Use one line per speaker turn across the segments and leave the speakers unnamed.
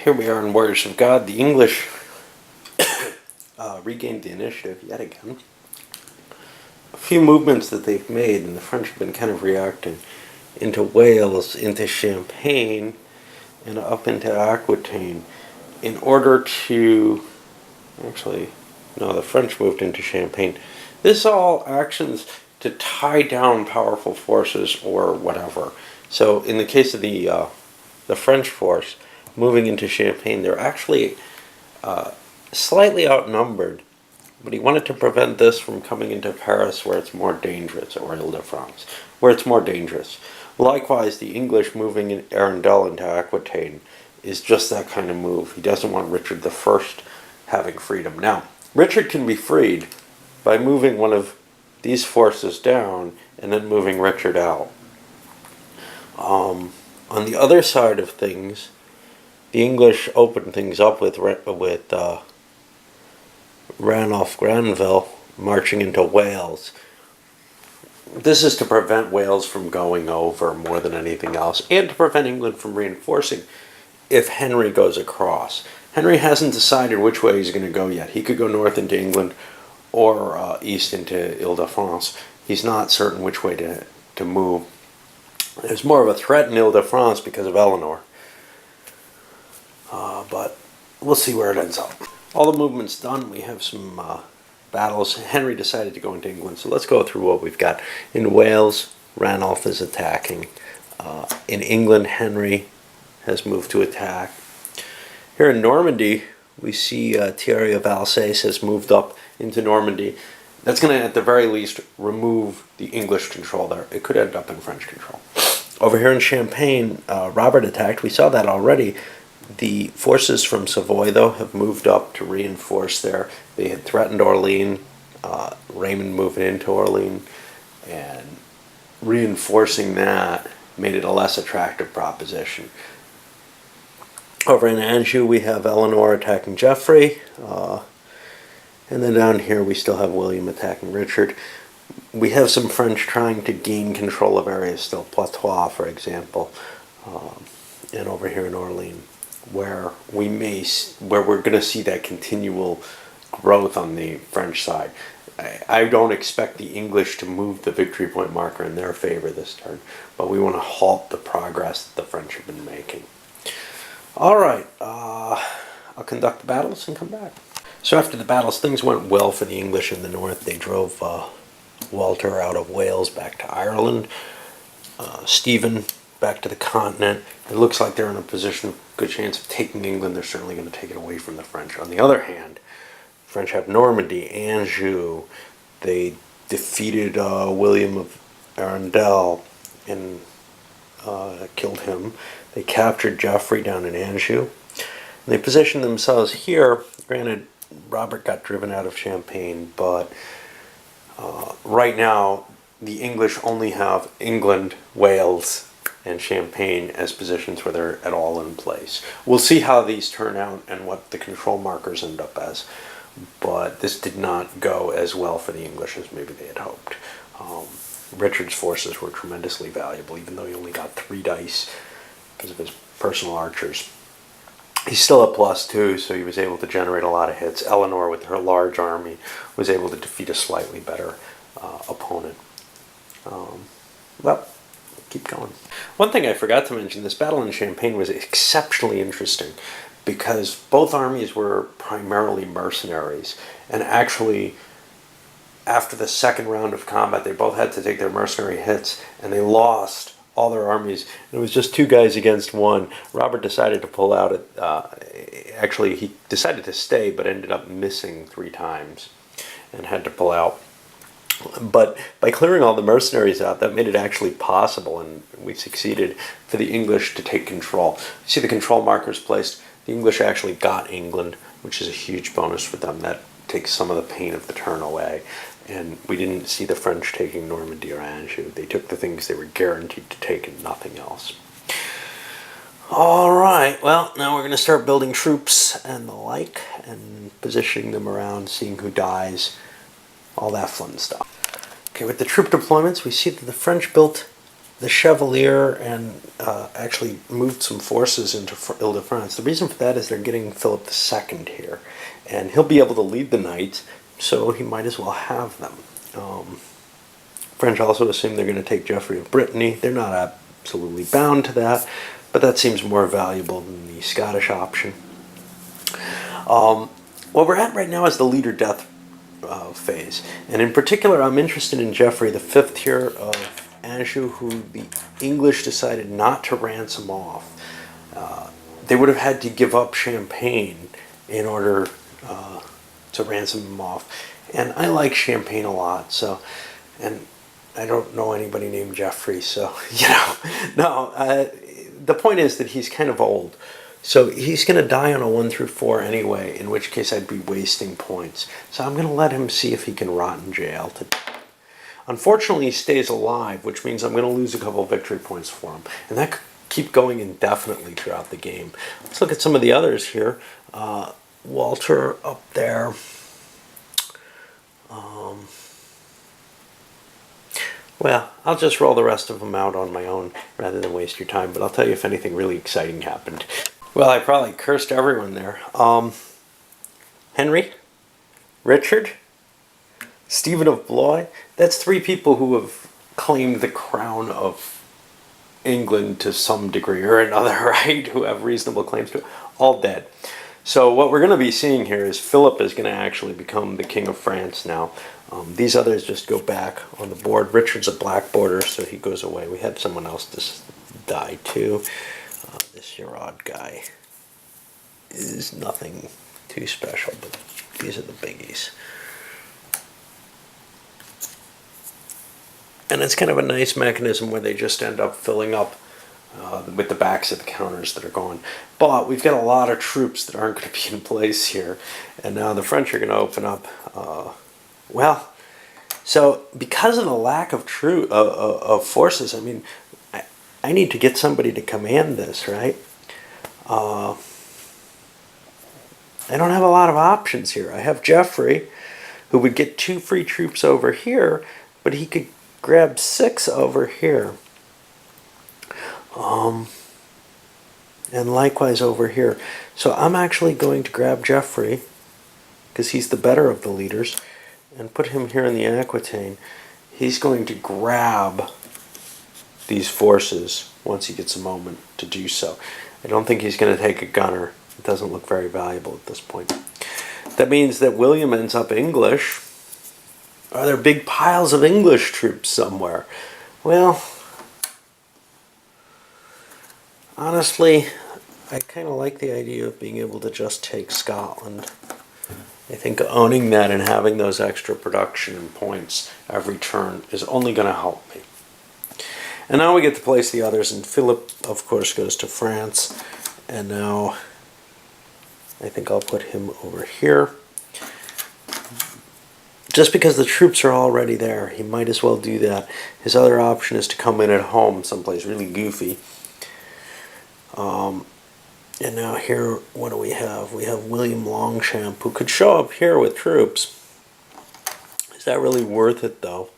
Here we are in Warriors of God. The English regained the initiative yet again. A few movements that they've made, and the French have been kind of reacting, into Wales, into Champagne, and up into Aquitaine, in order to... Actually, no, the French moved into Champagne. This is all actions to tie down powerful forces or whatever. So in the case of the French force moving into Champagne, they're actually slightly outnumbered, but he wanted to prevent this from coming into Paris where it's more dangerous, or Ile-de-France, where it's more dangerous. Likewise, the English moving in Arundel into Aquitaine is just that kind of move. He doesn't want Richard I having freedom. Now, Richard can be freed by moving one of these forces down and then moving Richard out. On the other side of things, the English opened things up with Ranulph Granville marching into Wales. This is to prevent Wales from going over more than anything else, and to prevent England from reinforcing if Henry goes across. Henry hasn't decided which way he's going to go yet. He could go north into England or east into Ile-de-France. He's not certain which way to move. There's more of a threat in Ile-de-France because of Eleanor. But we'll see where it ends up. All the movement's done. We have some battles. Henry decided to go into England, so let's go through what we've got. In Wales, Ranulph is attacking. In England, Henry has moved to attack. Here in Normandy, we see Thierry of Alsace has moved up into Normandy. That's going to, at the very least, remove the English control there. It could end up in French control. Over here in Champagne, Robert attacked. We saw that already. The forces from Savoy, though, have moved up to reinforce there. They had threatened Orleans, Raymond moving into Orleans, and reinforcing that made it a less attractive proposition. Over in Anjou, we have Eleanor attacking Geoffrey, and then down here we still have William attacking Richard. We have some French trying to gain control of areas still, Poitou, for example, and over here in Orleans, where we're going to see that continual growth on the French side. I don't expect the English to move the victory point marker in their favor this turn, but we want to halt the progress that the French have been making. All right, I'll conduct the battles and come back. So after the battles, things went well for the English in the north. They drove Walter out of Wales back to Ireland, Stephen back to the continent. It looks like they're in a position, good chance of taking England. They're certainly going to take it away from the French. On the other hand, the French have Normandy, Anjou. They defeated William of Arundel and killed him. They captured Geoffrey down in Anjou. And they positioned themselves here. Granted, Robert got driven out of Champagne, but right now the English only have England, Wales, and Champagne as positions where they're at all in place. We'll see how these turn out and what the control markers end up as, but this did not go as well for the English as maybe they had hoped. Richard's forces were tremendously valuable, even though he only got 3 dice because of his personal archers. He's still at +2, so he was able to generate a lot of hits. Eleanor, with her large army, was able to defeat a slightly better opponent. Well, keep going. One thing I forgot to mention, this battle in Champagne was exceptionally interesting because both armies were primarily mercenaries, and actually after the second round of combat they both had to take their mercenary hits, and they lost all their armies. It was just 2 guys against 1. Robert decided to pull out. Actually, he decided to stay, but ended up missing 3 times and had to pull out. But by clearing all the mercenaries out, that made it actually possible, and we succeeded for the English to take control. You see the control markers placed. The English actually got England, which is a huge bonus for them. That takes some of the pain of the turn away. And we didn't see the French taking Normandy or Anjou. They took the things they were guaranteed to take and nothing else. All right, well, now we're going to start building troops and the like, and positioning them around, seeing who dies, all that fun stuff. Okay, with the troop deployments, we see that the French built the Chevalier and actually moved some forces into Ile-de-France. The reason for that is they're getting Philip II here, and he'll be able to lead the knights, so he might as well have them. French also assume they're going to take Geoffrey of Brittany. They're not absolutely bound to that, but that seems more valuable than the Scottish option. What we're at right now is the leader death phase, and in particular I'm interested in Geoffrey V here of Anjou, who the English decided not to ransom off. They would have had to give up Champagne in order to ransom him off, and I like Champagne a lot, so, and I don't know anybody named Geoffrey, so, you know, no, the point is that he's kind of old. So he's going to die on a 1 through 4 anyway, in which case I'd be wasting points. So I'm going to let him see if he can rot in jail. Unfortunately, he stays alive, which means I'm going to lose a couple victory points for him. And that could keep going indefinitely throughout the game. Let's look at some of the others here. Walter up there. Well, I'll just roll the rest of them out on my own rather than waste your time, but I'll tell you if anything really exciting happened. Well, I probably cursed everyone there. Henry, Richard, Stephen of Blois. That's 3 people who have claimed the crown of England to some degree or another, right? Who have reasonable claims to it. All dead. So what we're going to be seeing here is Philip is going to actually become the King of France now. These others just go back on the board. Richard's a black border, so he goes away. We had someone else just die too. This Gerard guy is nothing too special, but these are the biggies. And it's kind of a nice mechanism where they just end up filling up with the backs of the counters that are gone. But we've got a lot of troops that aren't going to be in place here. And now the French are going to open up. Well, so because of the lack of forces, I mean, I need to get somebody to command this, right? I don't have a lot of options here. I have Geoffrey, who would get 2 free troops over here, but he could grab 6 over here. And likewise over here. So I'm actually going to grab Geoffrey, because he's the better of the leaders, and put him here in the Aquitaine. He's going to grab these forces once he gets a moment to do so. I don't think he's going to take a gunner. It doesn't look very valuable at this point. That means that William ends up English. Are there big piles of English troops somewhere? Well, honestly, I kind of like the idea of being able to just take Scotland. I think owning that and having those extra production points every turn is only going to help me. And now we get to place the others, and Philip, of course, goes to France. And now I think I'll put him over here. Just because the troops are already there, he might as well do that. His other option is to come in at home, someplace really goofy. And now here, what do we have? We have William Longchamp, who could show up here with troops. Is that really worth it, though?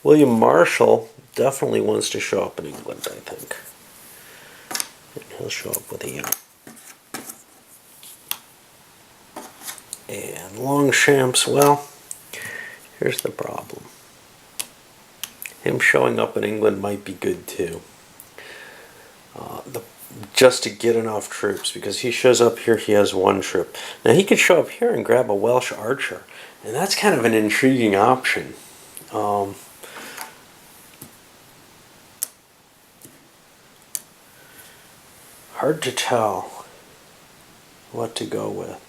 William Marshall definitely wants to show up in England, I think. And he'll show up with a unit. And Longchamp's, well, here's the problem. Him showing up in England might be good, too. Just to get enough troops, because he shows up here, he has 1 troop. Now he could show up here and grab a Welsh archer, and that's kind of an intriguing option. Hard to tell what to go with.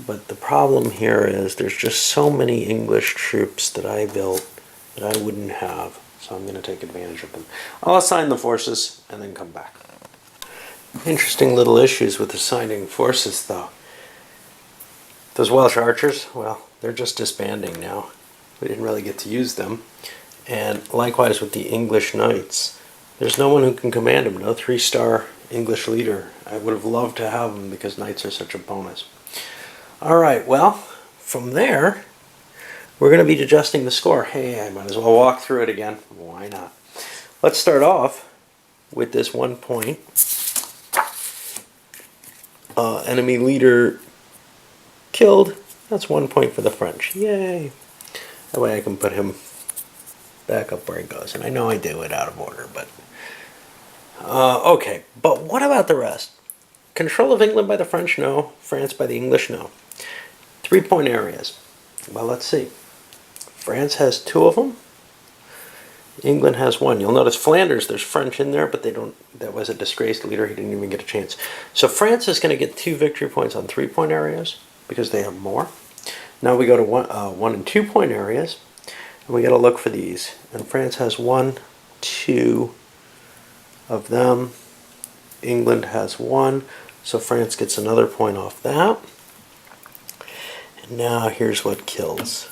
But the problem here is there's just so many English troops that I built that I wouldn't have. So I'm going to take advantage of them. I'll assign the forces and then come back. Interesting little issues with assigning forces, though. Those Welsh archers, well, they're just disbanding now. We didn't really get to use them. And likewise with the English knights. There's no one who can command them. No 3-star English leader. I would have loved to have them because knights are such a bonus. All right, well, from there, we're going to be adjusting the score. Hey, I might as well walk through it again. Why not? Let's start off with this 1 point. Enemy leader killed. That's 1 point for the French. Yay! That way I can put him back up where he goes. And I know I do it out of order, but... okay, but what about the rest? Control of England by the French, no. France by the English, no. 3 point areas. Well, let's see. France has 2 of them. England has 1. You'll notice Flanders, there's French in there, but they don't. That was a disgraced leader. He didn't even get a chance. So France is going to get 2 victory points on 3 point areas because they have more. Now we go to 1 and 2 point areas, and we got to look for these. And France has 1, 2 of them. England has 1, so France gets another point off that. And now here's what kills.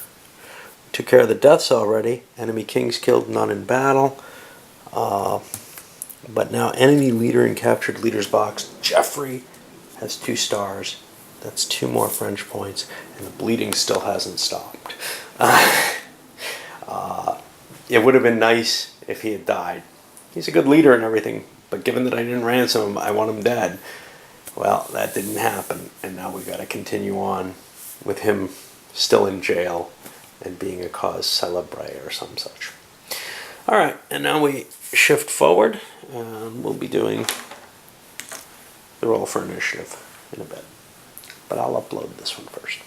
Took care of the deaths already. Enemy kings killed, none in battle. But now enemy leader and captured leader's box. Geoffrey has 2 stars. That's 2 more French points. And the bleeding still hasn't stopped. It would have been nice if he had died. He's a good leader and everything. But given that I didn't ransom him, I want him dead. Well, that didn't happen. And now we've got to continue on with him still in jail and being a cause célèbre or some such. All right, and now we shift forward, and we'll be doing the roll for initiative in a bit. But I'll upload this one first.